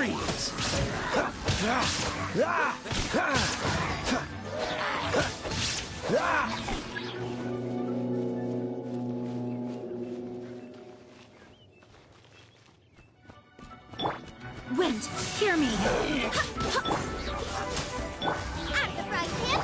Freeze! Wind, hear me! Out of the frying pan!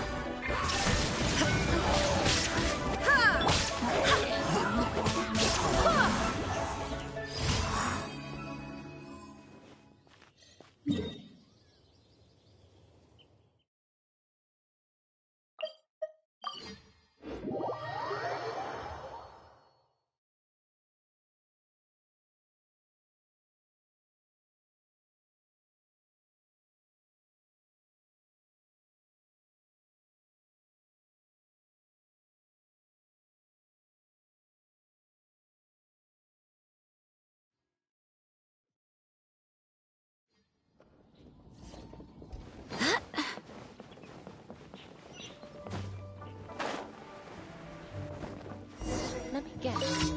Let me guess.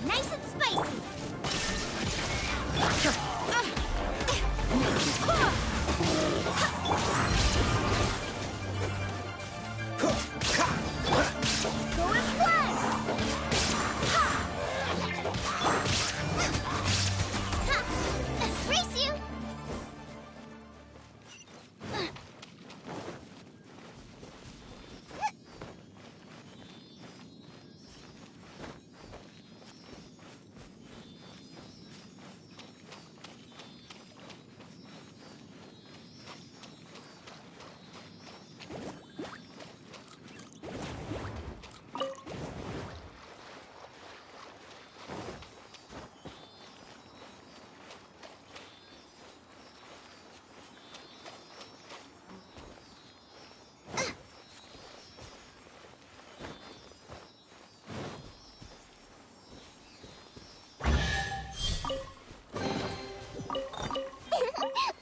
Nice and spicy! Go as one! Race you!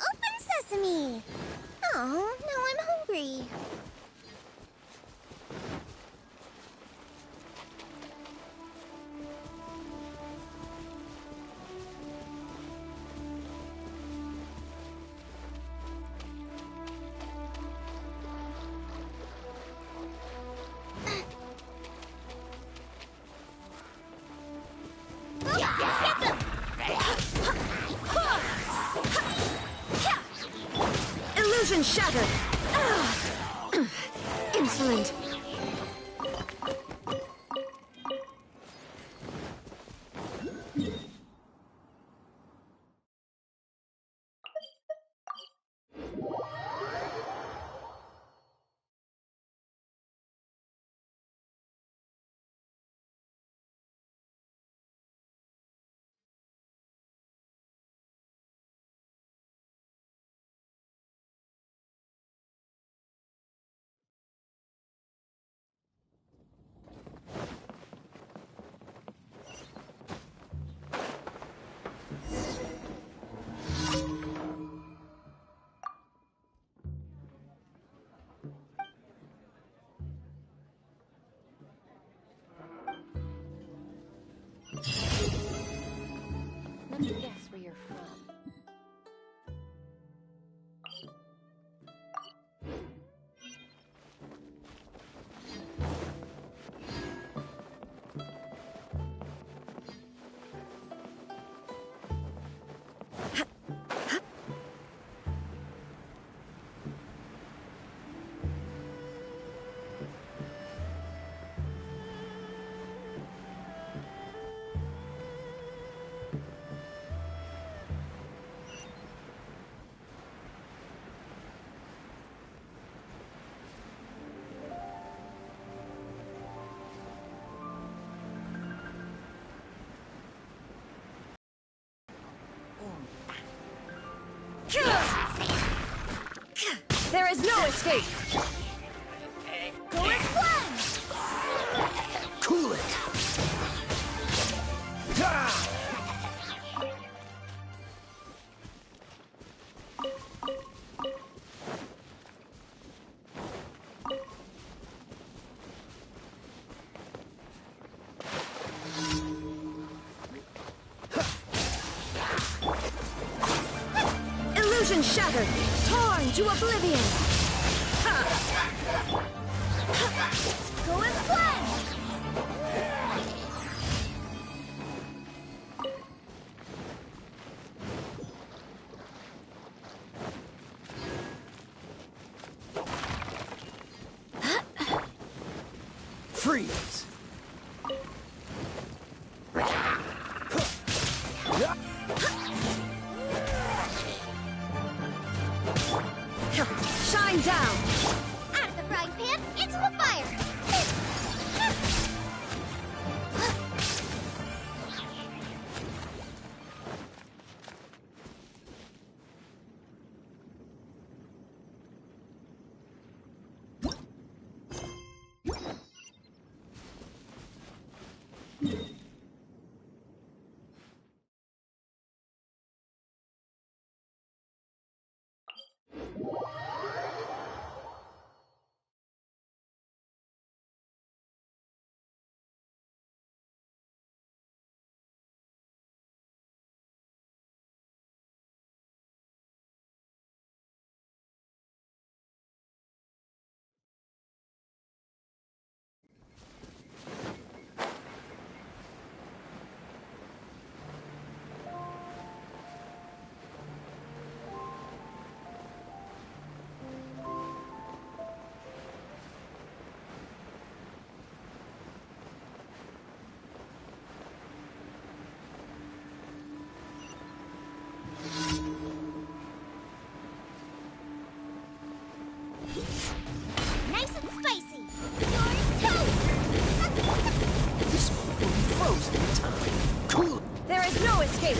Open sesame! Oh, now I'm hungry. Get them! Illusion shattered! Insolent! There is no escape! Go as one! Cool it! Illusion shattered! Torn to oblivion! Go as one! Freeze! Shine down! Out of the frying pan, into the fire! Nice and spicy! Yours toast! This one will be frozen in time. Cool it! There is no escape!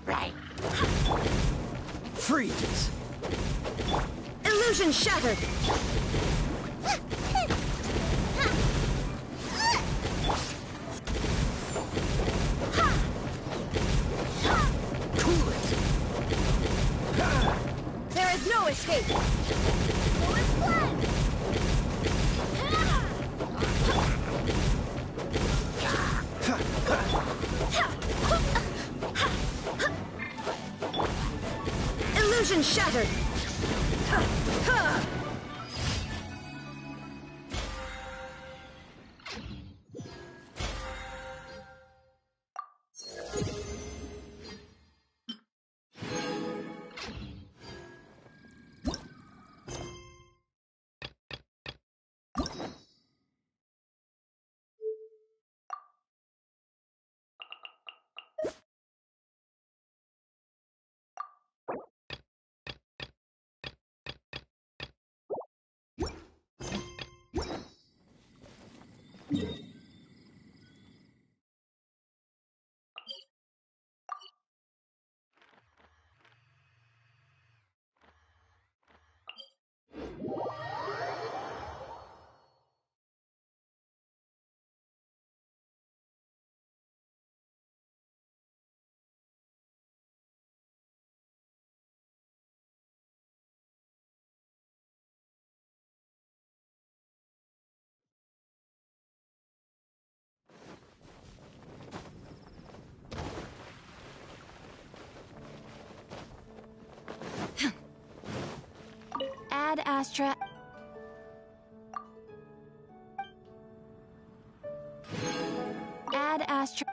Right. Freeze! Illusion shattered! Cool it! There is no escape! Go as one! Illusion shattered! Ad Astra. Ad Astra.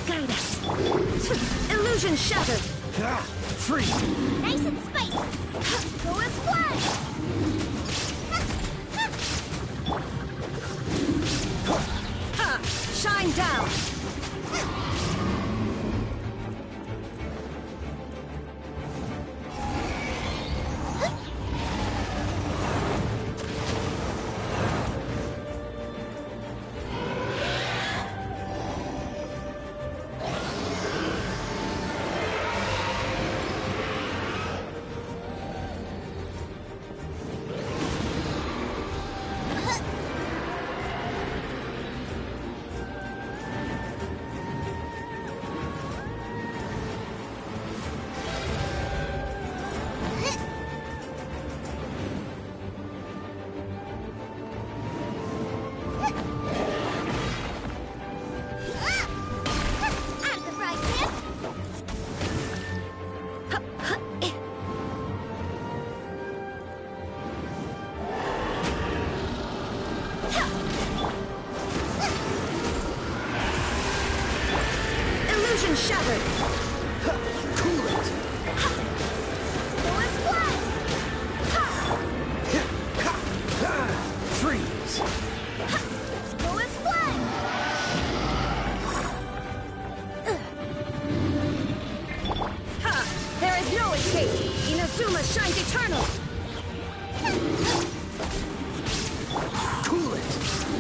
Guide us. Illusion shattered. Ah, free. Nice and spicy. Go as one. Ha! Shine down. Out of the frying pan. Illusion shattered. Cool it. Go as one. Freeze. Go as one. Ha! There is no escape. Inazuma shines eternal. Cool it.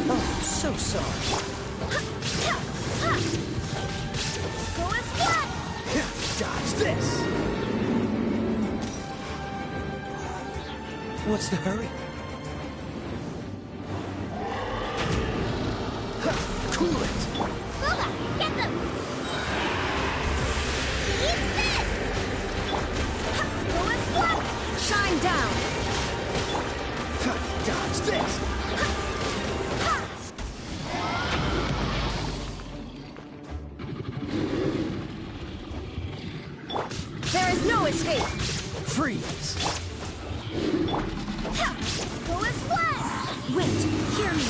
Oh, so sorry. Go as one. Dodge this. What's the hurry? Cool it. Booba, get them. Use this. Go as one. Shine down. Dodge this. There is no escape. Freeze. Go as one. Wait, hear me.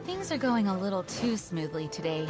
Things are going a little too smoothly today.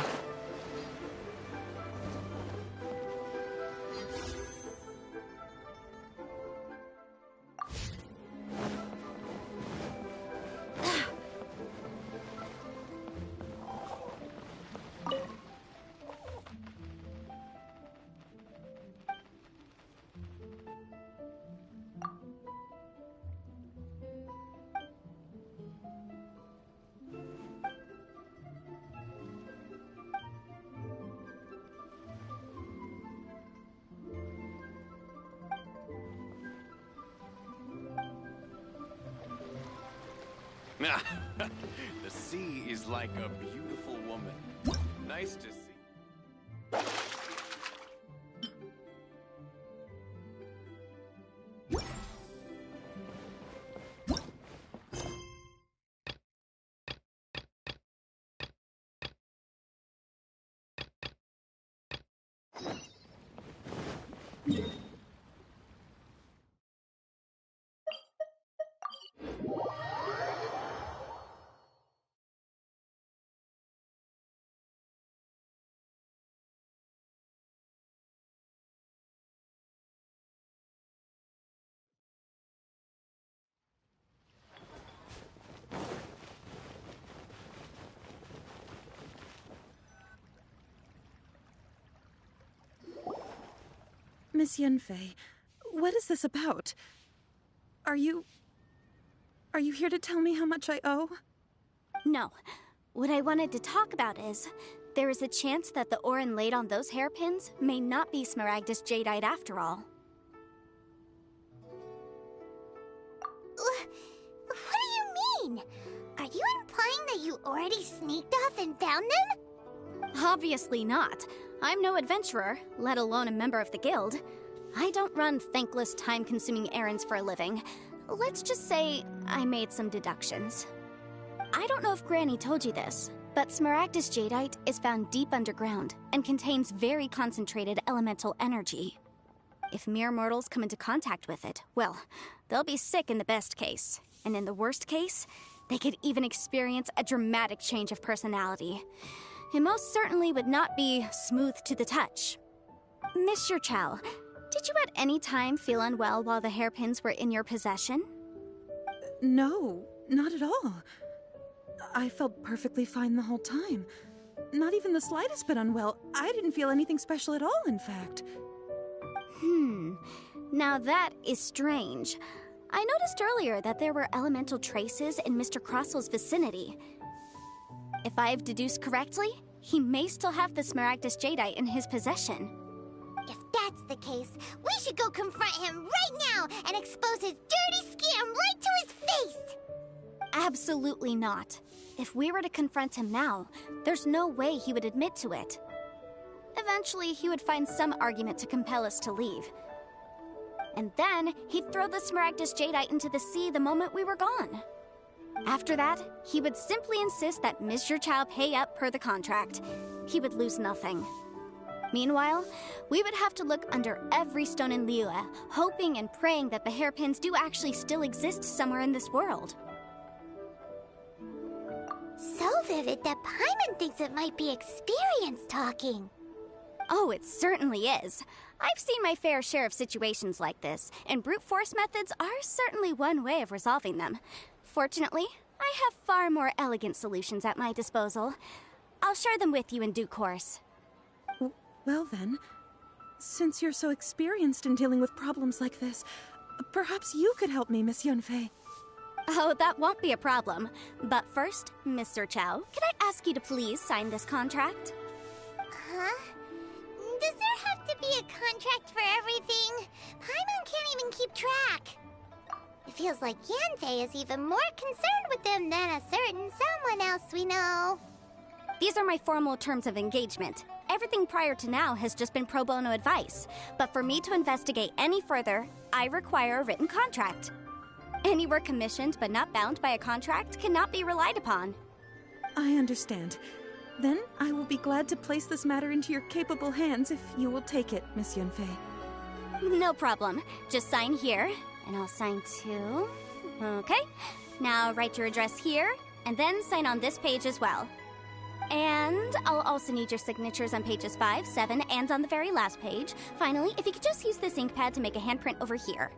The sea is like a beautiful woman. Nice to see. Miss Yenfei, what is this about? Are you here to tell me how much I owe? No. What I wanted to talk about is, there is a chance that the Orin laid on those hairpins may not be Smaragdus Jadeite after all. What do you mean? Are you implying that you already sneaked off and found them? Obviously not. I'm no adventurer, let alone a member of the guild. I don't run thankless, time-consuming errands for a living. Let's just say I made some deductions. I don't know if Granny told you this, but Smaragdus Jadeite is found deep underground and contains very concentrated elemental energy. If mere mortals come into contact with it, well, they'll be sick in the best case. And in the worst case, they could even experience a dramatic change of personality. It most certainly would not be smooth to the touch. Mr. Chow, did you at any time feel unwell while the hairpins were in your possession? No, not at all. I felt perfectly fine the whole time. Not even the slightest bit unwell. I didn't feel anything special at all, in fact. Now that is strange. I noticed earlier that there were elemental traces in Mr. Crossel's vicinity. If I've deduced correctly, he may still have the Smaragdus Jadeite in his possession. If that's the case, we should go confront him right now and expose his dirty scam right to his face! Absolutely not. If we were to confront him now, there's no way he would admit to it. Eventually, he would find some argument to compel us to leave. And then, he'd throw the Smaragdus Jadeite into the sea the moment we were gone. After that, he would simply insist that Mr. Chow pay up per the contract. He would lose nothing. Meanwhile, we would have to look under every stone in Liyue, hoping and praying that the hairpins do actually still exist somewhere in this world. So vivid that Paimon thinks it might be experience talking. Oh, it certainly is. I've seen my fair share of situations like this, and brute force methods are certainly one way of resolving them. Fortunately, I have far more elegant solutions at my disposal. I'll share them with you in due course. Well then, since you're so experienced in dealing with problems like this, perhaps you could help me, Miss Yunfei. Oh, that won't be a problem. But first, Mr. Chow, could I ask you to please sign this contract? Huh? Does there have to be a contract for everything? Paimon can't even keep track. It feels like Yanfei is even more concerned with them than a certain someone else we know. These are my formal terms of engagement. Everything prior to now has just been pro bono advice. But for me to investigate any further, I require a written contract. Any work commissioned but not bound by a contract cannot be relied upon. I understand. Then I will be glad to place this matter into your capable hands if you will take it, Miss Yunfei. No problem. Just sign here, and I'll sign too. Okay. Now write your address here, and then sign on this page as well. And I'll also need your signatures on pages 5, 7, and on the very last page. Finally, if you could just use this ink pad to make a handprint over here.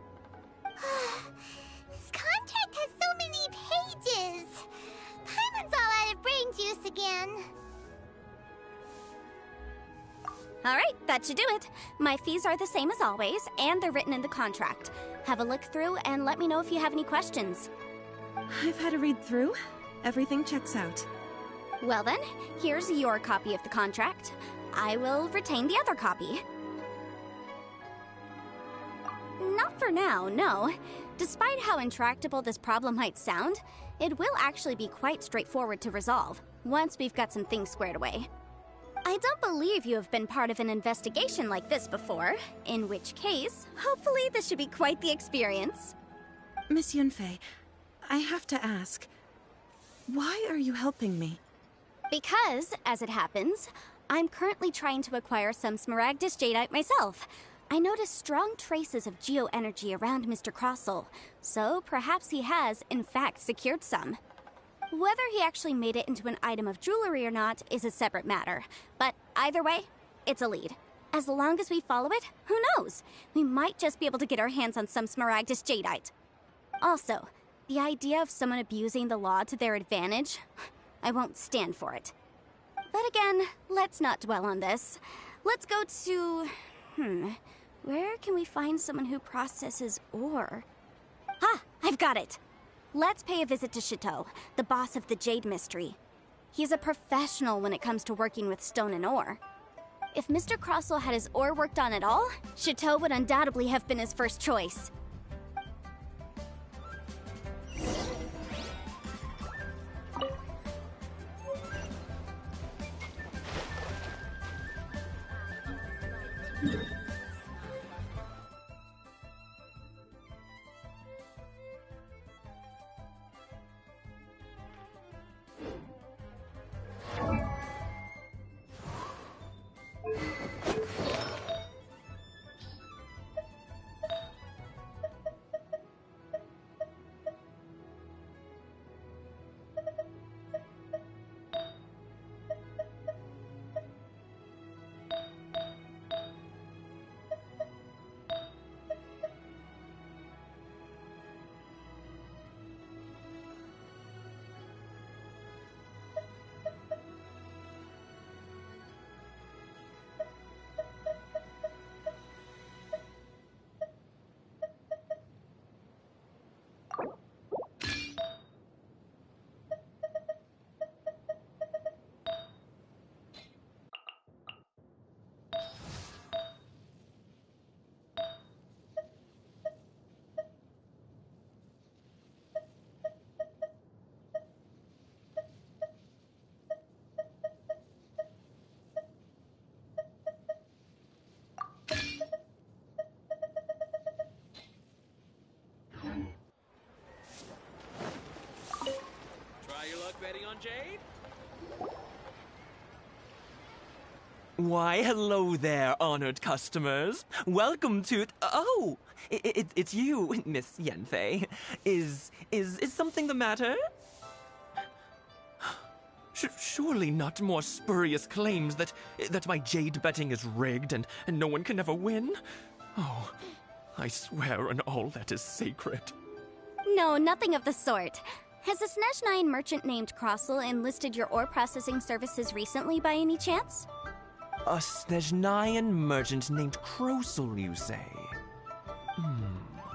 This contract has so many pages. Paimon's all out of brain juice again. Alright, that should do it. My fees are the same as always, and they're written in the contract. Have a look through and let me know if you have any questions. I've had a read through. Everything checks out. Well then, here's your copy of the contract. I will retain the other copy. Not Not for now, no. Despite how intractable this problem might sound, it will actually be quite straightforward to resolve, once we've got some things squared away. I don't believe you have been part of an investigation like this before, in which case, hopefully this should be quite the experience. Miss Yunfei, I have to ask, why are you helping me? Because, as it happens, I'm currently trying to acquire some Smaragdus Jadeite myself. I noticed strong traces of geoenergy around Mr. Crossel, so perhaps he has, in fact, secured some. Whether he actually made it into an item of jewelry or not is a separate matter, but either way, it's a lead. As long as we follow it, who knows? We might just be able to get our hands on some Smaragdus Jadeite. Also, the idea of someone abusing the law to their advantage, I won't stand for it. But again, let's not dwell on this. Let's go to... where can we find someone who processes ore? Ah, I've got it! Let's pay a visit to Chateau, the boss of the Jade Mystery. He's a professional when it comes to working with stone and ore. If Mr. Crossel had his ore worked on at all, Chateau would undoubtedly have been his first choice. Betting on Jade? Why, hello there, honored customers. Welcome to... Oh, it's you, Miss Yenfei. Is something the matter? Surely not more spurious claims that my jade betting is rigged and no one can ever win? Oh, I swear on all that is sacred. No, nothing of the sort. Has a Snezhnyan merchant named Crossel enlisted your ore processing services recently by any chance? A Snezhnyan merchant named Crossel, you say?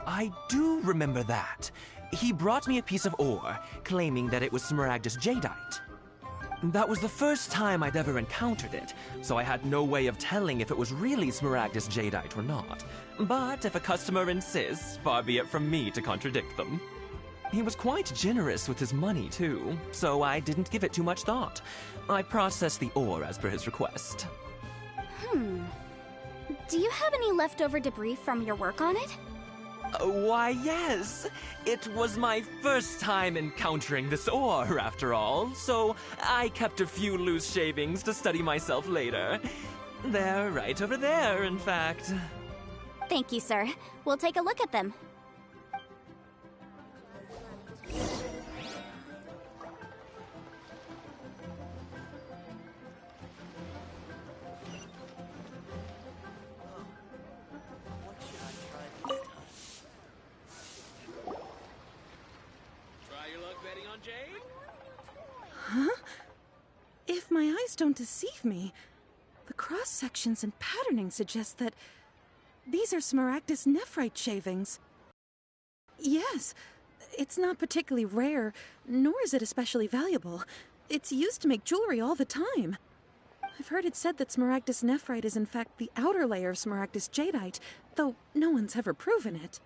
I do remember that. He brought me a piece of ore, claiming that it was Smaragdus Jadeite. That was the first time I'd ever encountered it, so I had no way of telling if it was really Smaragdus Jadeite or not. But if a customer insists, far be it from me to contradict them. He was quite generous with his money, too, so I didn't give it too much thought. I processed the ore as per his request. Do you have any leftover debris from your work on it? Why, yes. It was my first time encountering this ore, after all, so I kept a few loose shavings to study myself later. They're right over there, in fact. Thank you, sir. We'll take a look at them. If my eyes don't deceive me, the cross-sections and patterning suggest that these are Smaragdus nephrite shavings. Yes, it's not particularly rare, nor is it especially valuable. It's used to make jewelry all the time. I've heard it said that Smaragdus nephrite is in fact the outer layer of Smaragdus jadeite, though no one's ever proven it.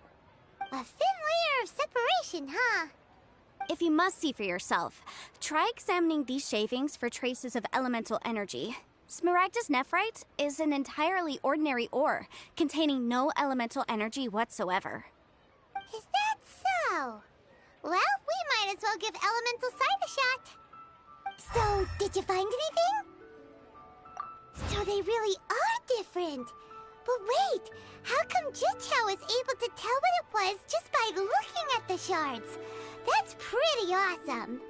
A thin layer of separation, huh? If you must see for yourself, try examining these shavings for traces of elemental energy. Smaragdus nephrite is an entirely ordinary ore, containing no elemental energy whatsoever. Is that so? Well, we might as well give elemental sight a shot. So, did you find anything? So they really are different. But wait, how come Jichao was able to tell what it was just by looking at the shards? That's pretty awesome.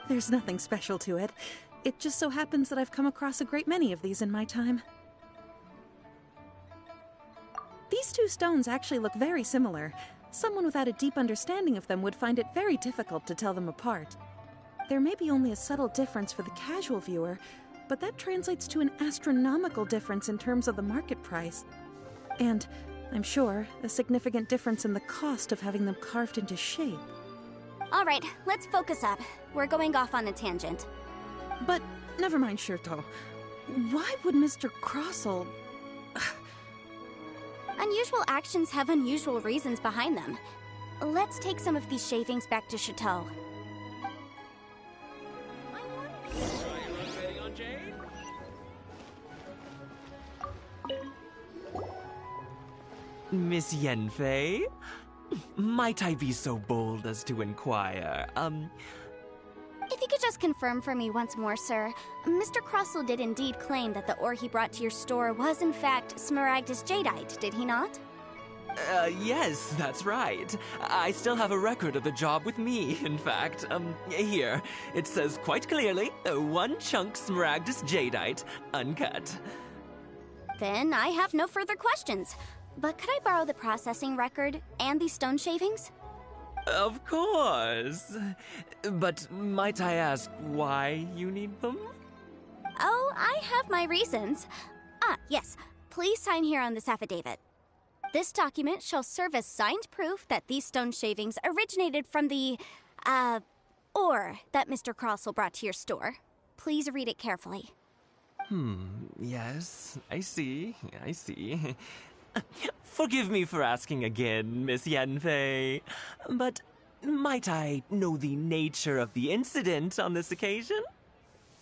There's nothing special to it. It just so happens that I've come across a great many of these in my time. These two stones actually look very similar. Someone without a deep understanding of them would find it very difficult to tell them apart. There may be only a subtle difference for the casual viewer, but that translates to an astronomical difference in terms of the market price. And, I'm sure, a significant difference in the cost of having them carved into shape. All right, let's focus up. We're going off on a tangent. But, never mind, Shirto. Why would Mr. Crossell... Unusual actions have unusual reasons behind them. Let's take some of these shavings back to Chateau. Miss Yanfei? Might I be so bold as to inquire, If you could just confirm for me once more, sir. Mr. Crossell did indeed claim that the ore he brought to your store was in fact Smaragdus jadeite, did he not? Yes, that's right. I still have a record of the job with me, in fact. Here. It says quite clearly, 1 chunk Smaragdus jadeite, uncut. Then I have no further questions. But could I borrow the processing record and these stone shavings? Of course. But might I ask why you need them? Oh, I have my reasons. Ah, yes. Please sign here on this affidavit. This document shall serve as signed proof that these stone shavings originated from the, ore that Mr. Crossell brought to your store. Please read it carefully. Yes, I see. Forgive me for asking again, Miss Yanfei, but might I know the nature of the incident on this occasion?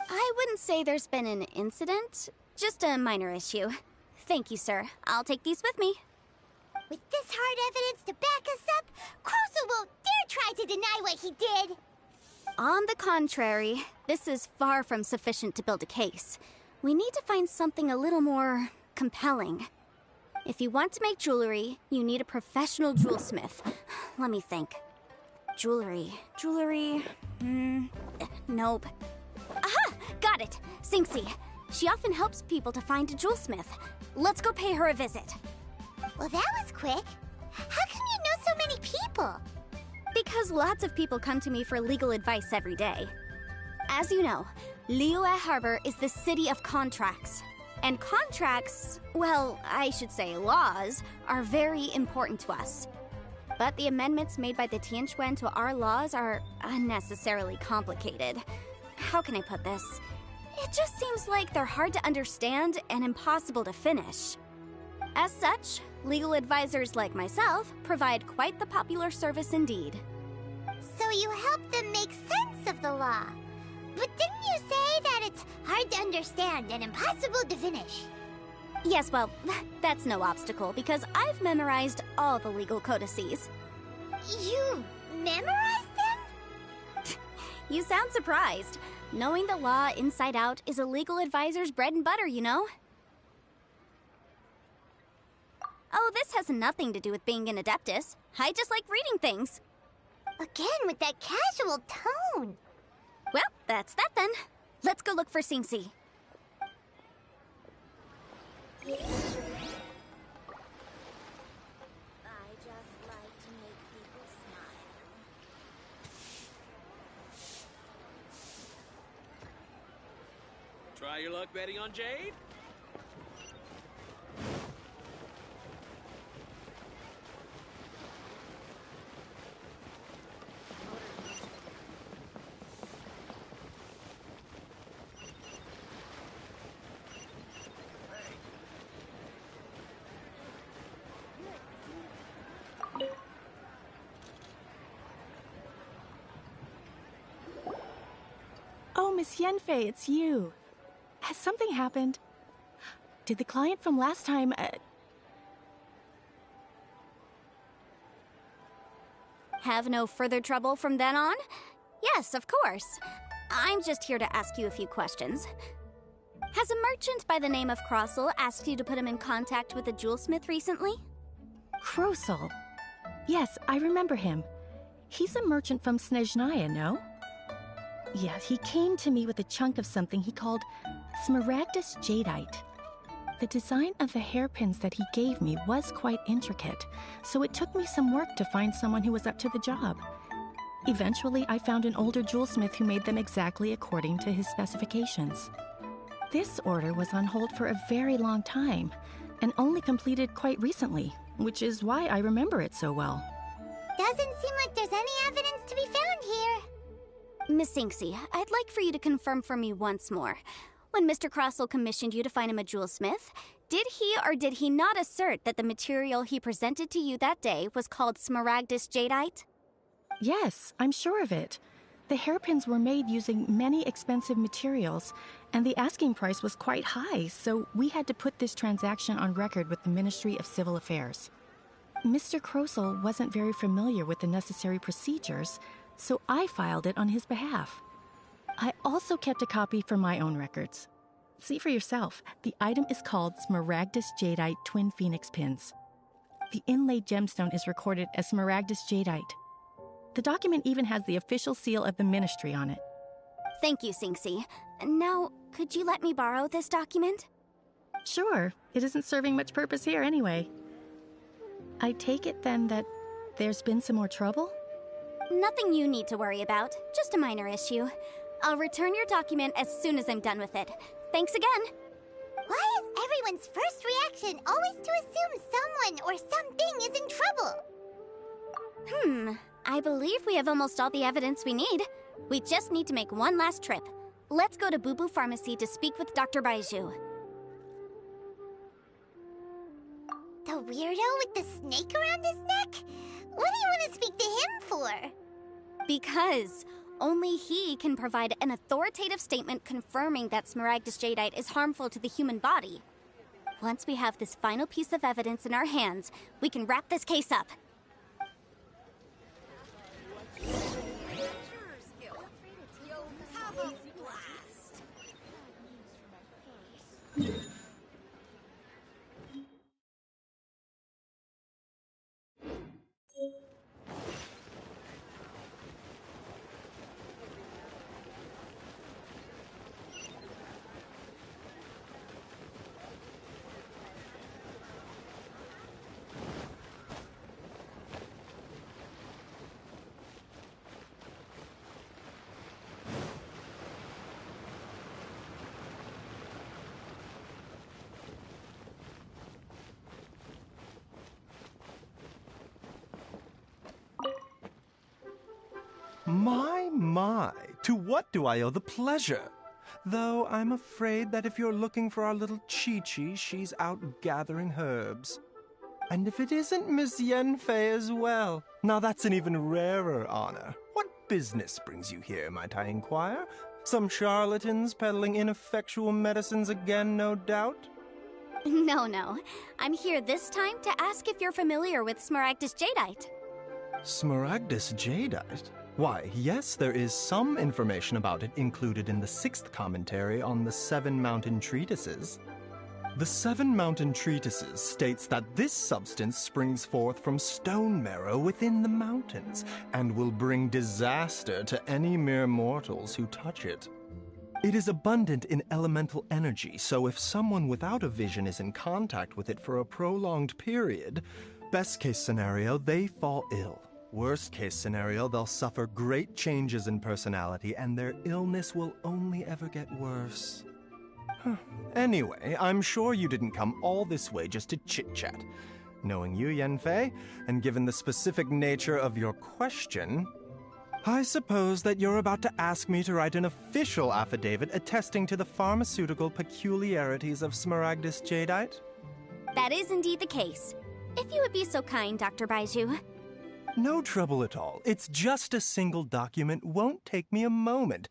I wouldn't say there's been an incident, just a minor issue. Thank you, sir. I'll take these with me. With this hard evidence to back us up, Crossell won't dare try to deny what he did. On the contrary, this is far from sufficient to build a case. We need to find something a little more compelling. If you want to make jewelry, you need a professional jewelsmith. Let me think. Jewelry. Nope. Aha! Got it! Singxi. She often helps people to find a jewelsmith. Let's go pay her a visit. Well, that was quick. How come you know so many people? Because lots of people come to me for legal advice every day. As you know, Liyue Harbor is the city of contracts. And contracts, well, I should say laws, are very important to us. But the amendments made by the Tianquan to our laws are unnecessarily complicated. How can I put this? It just seems like they're hard to understand and impossible to finish. As such, legal advisors like myself provide quite the popular service indeed. So you help them make sense of the law. But didn't you say that it's hard to understand and impossible to finish? Yes, well, that's no obstacle because I've memorized all the legal codices. You memorized them? You sound surprised. Knowing the law inside out is a legal advisor's bread and butter, you know? Oh, this has nothing to do with being an adeptus. I just like reading things. Again, with that casual tone. Well, that's that then. Let's go look for Singxi. I just like to make people smile. Try your luck betting on Jade? Miss Yenfei, it's you. Has something happened? Did the client from last time, Have no further trouble from then on? Yes, of course. I'm just here to ask you a few questions. Has a merchant by the name of Crossel asked you to put him in contact with a jewelsmith recently? Krosel? Yes, I remember him. He's a merchant from Snezhnaya, no? Yeah, he came to me with a chunk of something he called Smaragdus Jadeite. The design of the hairpins that he gave me was quite intricate, so it took me some work to find someone who was up to the job. Eventually, I found an older jewelsmith who made them exactly according to his specifications. This order was on hold for a very long time, and only completed quite recently, which is why I remember it so well. Doesn't seem like there's any evidence to be found here. Miss Inksy, I'd like for you to confirm for me once more. When Mr. Crossel commissioned you to find him a jewelsmith, did he or did he not assert that the material he presented to you that day was called Smaragdus Jadeite? Yes, I'm sure of it. The hairpins were made using many expensive materials, and the asking price was quite high, so we had to put this transaction on record with the Ministry of Civil Affairs. Mr. Crossel wasn't very familiar with the necessary procedures, so I filed it on his behalf. I also kept a copy for my own records. See for yourself, the item is called Smaragdus Jadeite Twin Phoenix Pins. The inlaid gemstone is recorded as Smaragdus Jadeite. The document even has the official seal of the ministry on it. Thank you, Sinksy. Now, could you let me borrow this document? Sure, it isn't serving much purpose here anyway. I take it then that there's been some more trouble? Nothing you need to worry about, just a minor issue. I'll return your document as soon as I'm done with it. Thanks again. Why is everyone's first reaction always to assume someone or something is in trouble? I believe we have almost all the evidence we need. We just need to make one last trip. Let's go to Boo Boo Pharmacy to speak with Dr. Baiju. The weirdo with the snake around his neck? What do you want to speak to him for? Because only he can provide an authoritative statement confirming that Smaragdus Jadeite is harmful to the human body. Once we have this final piece of evidence in our hands, we can wrap this case up. My, to what do I owe the pleasure? Though I'm afraid that if you're looking for our little Chi-Chi, she's out gathering herbs. And if it isn't Miss Yenfei as well, now that's an even rarer honor. What business brings you here, might I inquire? Some charlatans peddling ineffectual medicines again, no doubt? No. I'm here this time to ask if you're familiar with Smaragdus Jadeite. Smaragdus Jadeite? Why, yes, there is some information about it included in the 6th commentary on the 7 Mountain Treatises. The 7 Mountain Treatises states that this substance springs forth from stone marrow within the mountains, and will bring disaster to any mere mortals who touch it. It is abundant in elemental energy, so if someone without a vision is in contact with it for a prolonged period, best case scenario, they fall ill. Worst case scenario, they'll suffer great changes in personality, and their illness will only ever get worse. Anyway, I'm sure you didn't come all this way just to chit-chat. Knowing you, Yenfei, and given the specific nature of your question, I suppose that you're about to ask me to write an official affidavit attesting to the pharmaceutical peculiarities of Smaragdus Jadeite? That is indeed the case. If you would be so kind, Dr. Baiju. No trouble at all. It's just a single document. Won't take me a moment.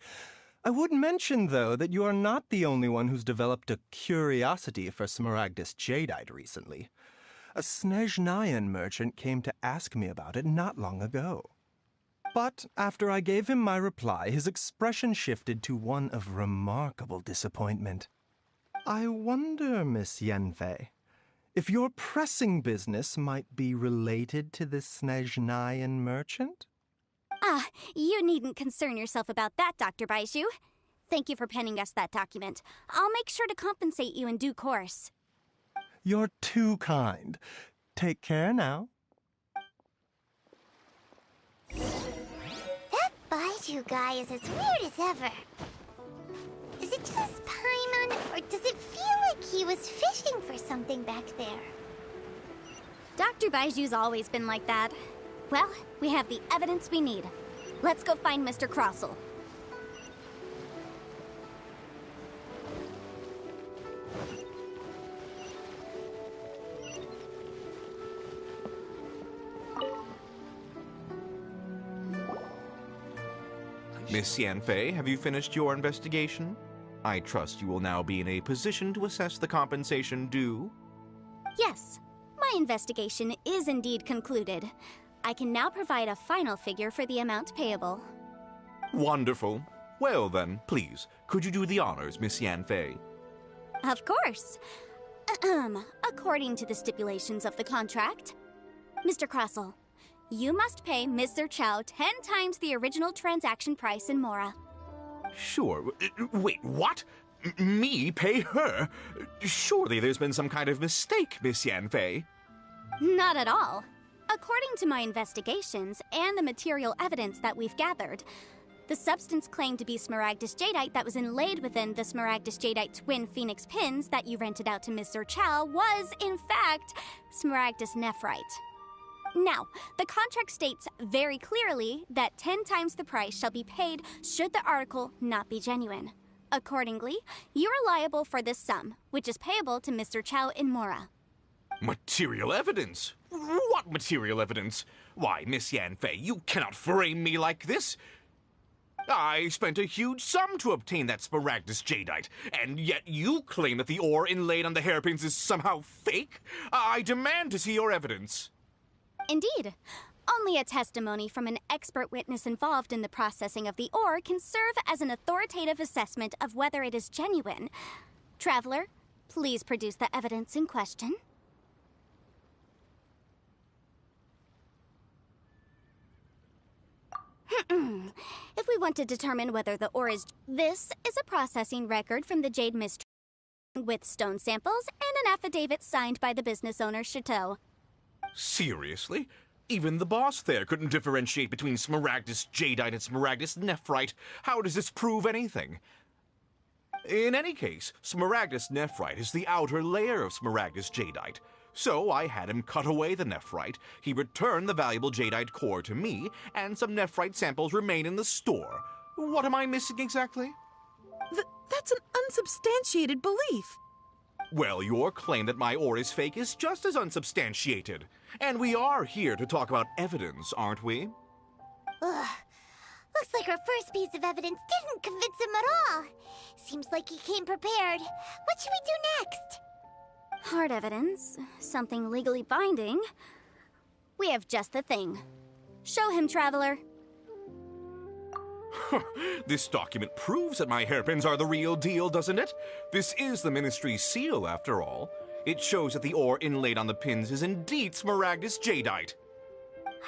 I would mention, though, that you are not the only one who's developed a curiosity for Smaragdus jadeite recently. A Snezhnayan merchant came to ask me about it not long ago. But after I gave him my reply, his expression shifted to one of remarkable disappointment. I wonder, Miss Yanfei, if your pressing business might be related to this Snezhnayan merchant? Ah, you needn't concern yourself about that, Dr. Baizhu. Thank you for penning us that document. I'll make sure to compensate you in due course. You're too kind. Take care now. That Baizhu guy is as weird as ever. Is it just Paimon, or does it feel like he was fishing for something back there? Dr. Baiju's always been like that. Well, we have the evidence we need. Let's go find Mr. Crossell. Miss Yanfei, have you finished your investigation? I trust you will now be in a position to assess the compensation due. Yes, my investigation is indeed concluded. I can now provide a final figure for the amount payable. Wonderful. Well then, please, could you do the honors, Miss Yanfei? Of course. According to the stipulations of the contract, Mr. Crossell, you must pay Mr. Chow 10 times the original transaction price in Mora. Sure. Wait, what? Me pay her? Surely there's been some kind of mistake, Miss Yanfei. Not at all. According to my investigations and the material evidence that we've gathered, the substance claimed to be Smaragdus jadeite that was inlaid within the Smaragdus jadeite twin phoenix pins that you rented out to Mr. Chow was, in fact, Smaragdus nephrite. Now, the contract states very clearly that 10 times the price shall be paid should the article not be genuine. Accordingly, you are liable for this sum, which is payable to Mr. Chow in Mora. Material evidence? What material evidence? Why, Miss Yanfei, you cannot frame me like this. I spent a huge sum to obtain that Smaragdus jadeite, and yet you claim that the ore inlaid on the hairpins is somehow fake? I demand to see your evidence. Indeed. Only a testimony from an expert witness involved in the processing of the ore can serve as an authoritative assessment of whether it is genuine. Traveler, please produce the evidence in question. If we want to determine whether the ore is... This is a processing record from the Jade Mist with stone samples and an affidavit signed by the business owner, Chateau. Seriously? Even the boss there couldn't differentiate between Smaragdus jadeite and Smaragdus nephrite. How does this prove anything? In any case, Smaragdus nephrite is the outer layer of Smaragdus jadeite. So I had him cut away the nephrite, he returned the valuable jadeite core to me, and some nephrite samples remain in the store. What am I missing exactly? That's an unsubstantiated belief. Well, your claim that my ore is fake is just as unsubstantiated. And we are here to talk about evidence, aren't we? Ugh. Looks like our first piece of evidence didn't convince him at all. Seems like he came prepared. What should we do next? Hard evidence, something legally binding. We have just the thing. Show him, Traveler. This document proves that my hairpins are the real deal, doesn't it? This is the Ministry's seal, after all. It shows that the ore inlaid on the pins is indeed Smaragdus jadeite.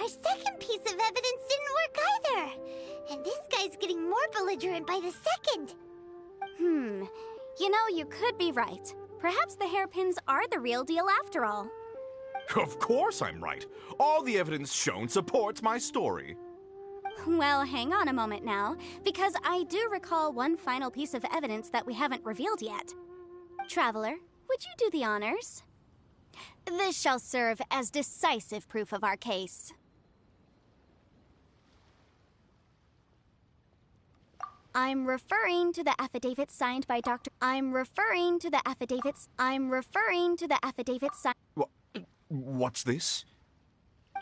Our second piece of evidence didn't work either. And this guy's getting more belligerent by the second. You know, you could be right. Perhaps the hairpins are the real deal after all. Of course I'm right. All the evidence shown supports my story. Well, hang on a moment now, because I do recall one final piece of evidence that we haven't revealed yet. Traveler, would you do the honors? This shall serve as decisive proof of our case. I'm referring to the affidavit signed by Dr. What's this?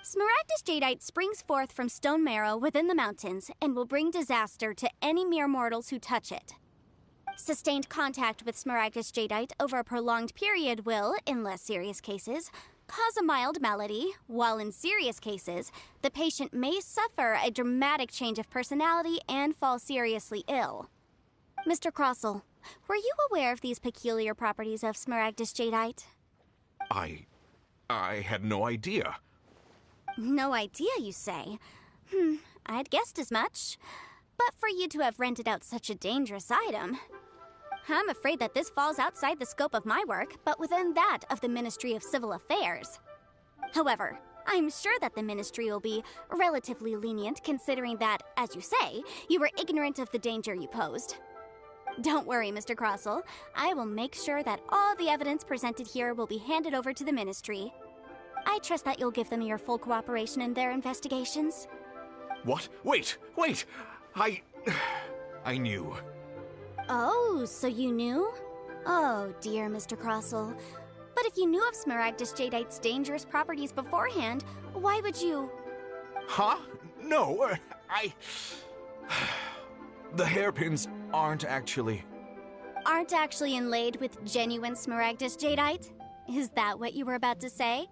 Smaragdus jadeite springs forth from stone marrow within the mountains and will bring disaster to any mere mortals who touch it. Sustained contact with Smaragdus jadeite over a prolonged period will, in less serious cases, cause a mild malady, while in serious cases, the patient may suffer a dramatic change of personality and fall seriously ill. Mr. Crossell, were you aware of these peculiar properties of Smaragdus jadeite? I had no idea. No idea, you say? I'd guessed as much. But for you to have rented out such a dangerous item, I'm afraid that this falls outside the scope of my work, but within that of the Ministry of Civil Affairs. However, I'm sure that the Ministry will be relatively lenient considering that, as you say, you were ignorant of the danger you posed. Don't worry, Mr. Crossell. I will make sure that all the evidence presented here will be handed over to the Ministry. I trust that you'll give them your full cooperation in their investigations. What? Wait! I knew. Oh, so you knew? Oh, dear Mr. Crossell. But if you knew of Smaragdus jadeite's dangerous properties beforehand, why would you... Huh? No, The hairpins aren't actually inlaid with genuine Smaragdus jadeite? Is that what you were about to say?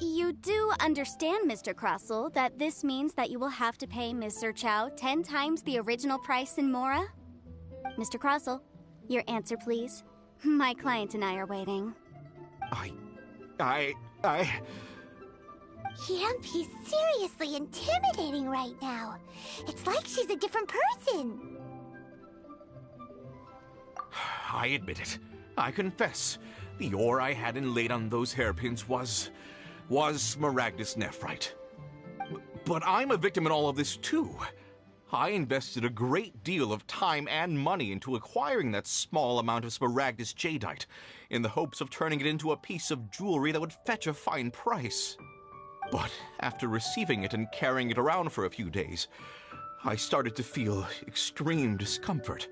You do understand, Mr. Crossell, that this means that you will have to pay Mr. Chow 10 times the original price in Mora? Mr. Crossell, your answer, please. My client and I are waiting. Yanfei's seriously intimidating right now. It's like she's a different person. I admit it. I confess. The ore I had inlaid on those hairpins was Smaragdus nephrite. But I'm a victim in all of this too. I invested a great deal of time and money into acquiring that small amount of Smaragdus jadeite, in the hopes of turning it into a piece of jewelry that would fetch a fine price. But after receiving it and carrying it around for a few days, I started to feel extreme discomfort.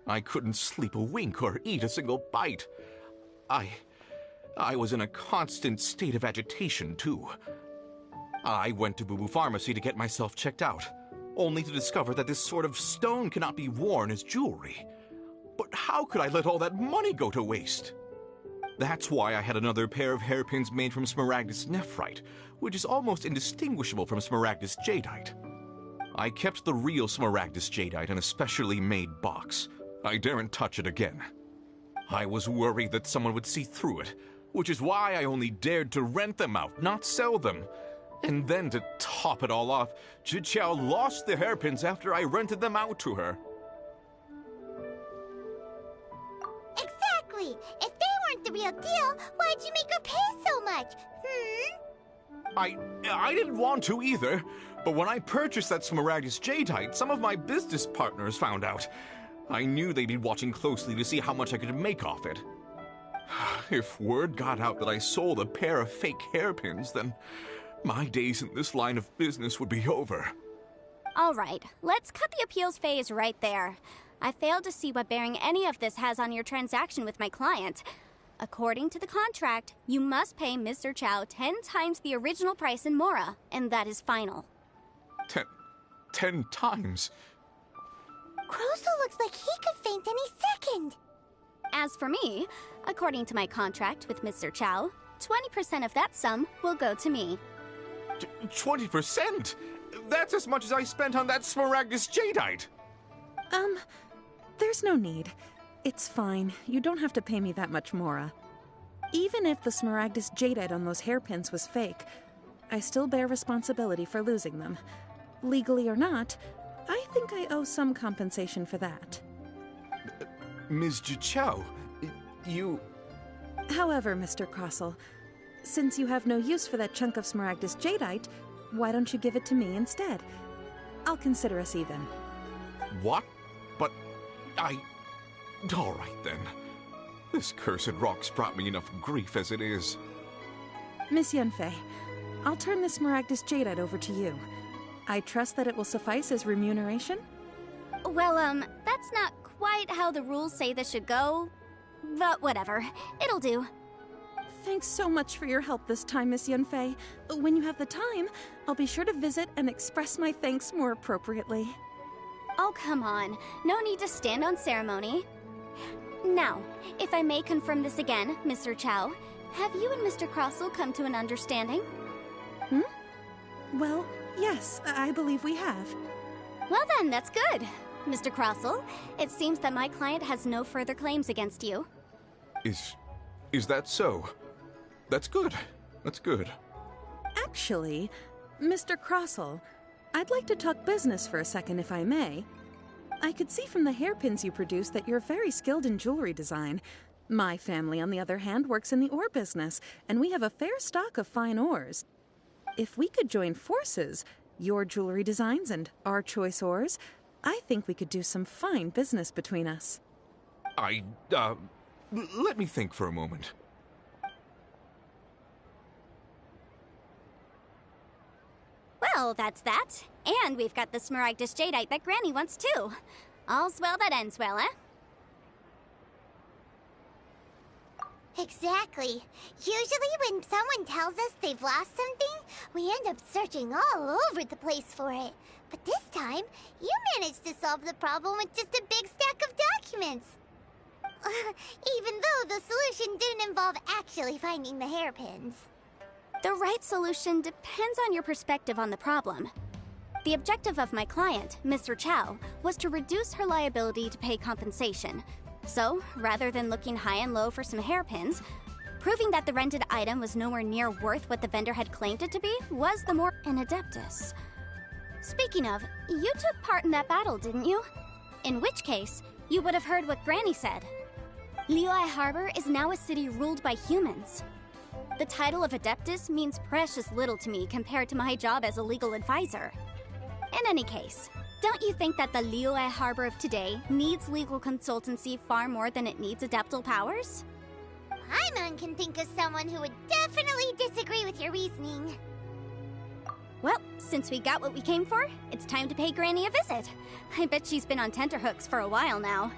I couldn't sleep a wink or eat a single bite. I was in a constant state of agitation, too. I went to Boo Boo Pharmacy to get myself checked out, only to discover that this sort of stone cannot be worn as jewelry. But how could I let all that money go to waste? That's why I had another pair of hairpins made from Smaragdus nephrite, which is almost indistinguishable from Smaragdus jadeite. I kept the real Smaragdus jadeite in a specially made box. I daren't touch it again. I was worried that someone would see through it, which is why I only dared to rent them out, not sell them. And then to top it all off, Zhiqiao lost the hairpins after I rented them out to her. Exactly! If they weren't the real deal, why'd you make her pay so much? I didn't want to either, but when I purchased that Smaragdus jadeite, some of my business partners found out. I knew they'd be watching closely to see how much I could make off it. If word got out that I sold a pair of fake hairpins, then my days in this line of business would be over. All right, let's cut the appeals phase right there. I failed to see what bearing any of this has on your transaction with my client. According to the contract, you must pay Mr. Chow 10 times the original price in Mora, and that is final. 10 times? Crossell looks like he could faint any second. As for me, according to my contract with Mr. Chow, 20% of that sum will go to me. 20%? That's as much as I spent on that Smaragdus jadeite. There's no need. It's fine. You don't have to pay me that much, Mora. Even if the Smaragdus jadeite on those hairpins was fake, I still bear responsibility for losing them. Legally or not, I think I owe some compensation for that. Ms. Zhiqiao, you... However, Mr. Crossell, since you have no use for that chunk of Smaragdus jadeite, why don't you give it to me instead? I'll consider us even. What? But all right, then. This cursed rock's brought me enough grief as it is. Miss Yanfei, I'll turn the Smaragdus jadeite over to you. I trust that it will suffice as remuneration? Well, that's not quite how the rules say this should go. But whatever. It'll do. Thanks so much for your help this time, Miss Yunfei. When you have the time, I'll be sure to visit and express my thanks more appropriately. Oh, come on. No need to stand on ceremony. Now, if I may confirm this again, Mr. Chow, have you and Mr. Crossell come to an understanding? Well, yes, I believe we have. Well then, that's good. Mr. Crossell, it seems that my client has no further claims against you. Is that so? That's good. That's good. Actually, Mr. Crossell, I'd like to talk business for a second, if I may. I could see from the hairpins you produce that you're very skilled in jewelry design. My family, on the other hand, works in the ore business, and we have a fair stock of fine ores. If we could join forces, your jewelry designs and our choice ores, I think we could do some fine business between us. Let me think for a moment. Well, that's that. And we've got the Smaragdus Jadeite that Granny wants too. All's well that ends well, eh? Exactly. Usually when someone tells us they've lost something, we end up searching all over the place for it. But this time, you managed to solve the problem with just a big stack of documents. Even though the solution didn't involve actually finding the hairpins. The right solution depends on your perspective on the problem. The objective of my client, Mr. Chow, was to reduce her liability to pay compensation. So, rather than looking high and low for some hairpins, proving that the rented item was nowhere near worth what the vendor had claimed it to be was the more an adeptus. Speaking of, you took part in that battle, didn't you? In which case, you would have heard what Granny said. Liyue Harbor is now a city ruled by humans. The title of Adeptus means precious little to me compared to my job as a legal advisor. In any case, don't you think that the Liyue Harbor of today needs legal consultancy far more than it needs adeptal powers? Paimon can think of someone who would definitely disagree with your reasoning. Well, since we got what we came for, it's time to pay Granny a visit. I bet she's been on tenterhooks for a while now.